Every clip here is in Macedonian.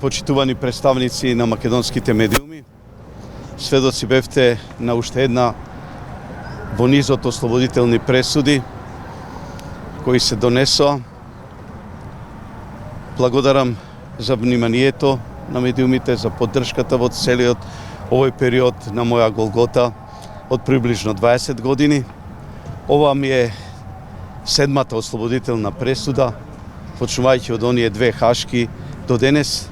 почитувани представници на македонските медиуми, сведоци бевте на уште една во низот ослободителни пресуди кои се донесоа. Благодарам за вниманието на медиумите, за поддршката во целиот овој период на моја голгота од приближно 20 години. Ова ми е седмата ослободителна пресуда, почнувајќи од оние две хашки до денес.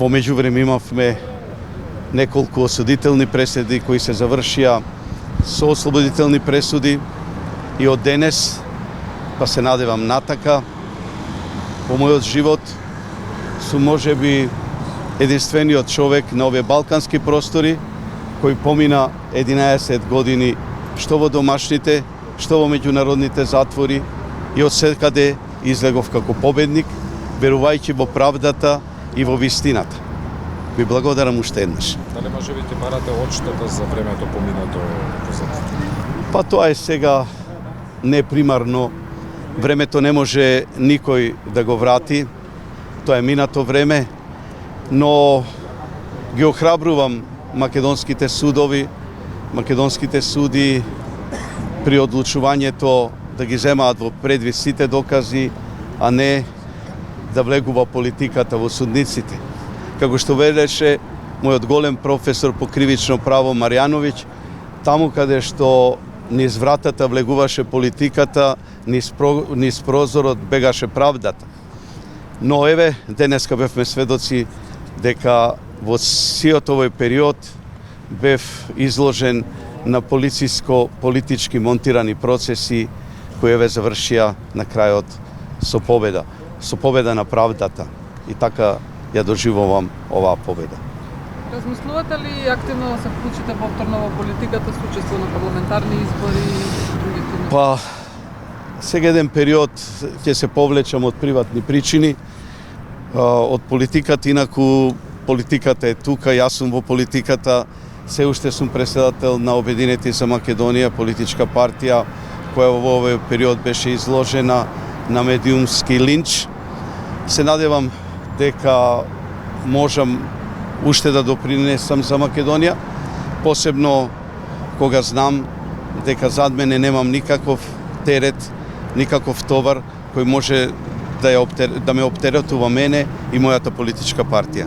Во меѓувреме имавме неколку осудителни пресуди кои се завршија со ослободителни пресуди и од денес, па се надевам натака, во мојот живот сум можеби единствениот човек на овие балкански простори кој помина 11 години што во домашните, што во меѓународните затвори и од секаде излегов како победник, верувајќи во правдата и во вистината. Ви благодарам уште еднаш. Дали може би ти барате одштета за времето поминато во затвор? Па тоа е сега непримарно. Времето не може никој да го врати. Тоа е минато време, но ги охрабрувам македонските судови, македонските суди при одлучувањето да ги земаат во предвид сите докази, а не да влегува политиката во судниците. Како што велеше мојот голем професор по кривично право Марјановиќ, таму каде што низ вратата влегуваше политиката, низ прозорот бегаше правдата. Но еве, денеска бевме сведоци дека во сиот овој период бев изложен на политички монтирани процеси кои еве завршија на крајот со победа на правдата. И така ја доживувам оваа победа. Размислувате ли активно да се вклучите повторно во политиката со учество на парламентарни избори и други активности? Па, сега еден период ќе се повлечам од приватни причини, од политиката, инаку политиката е тука, јас сум во политиката, се уште сум председател на Обединети за Македонија, политичка партија, која во овој период беше изложена на медиумски линч. Се надевам дека можам уште да допринесам за Македонија, посебно кога знам дека зад мене немам никаков терет, никаков товар кој може да ме оптеретува мене и мојата политичка партија.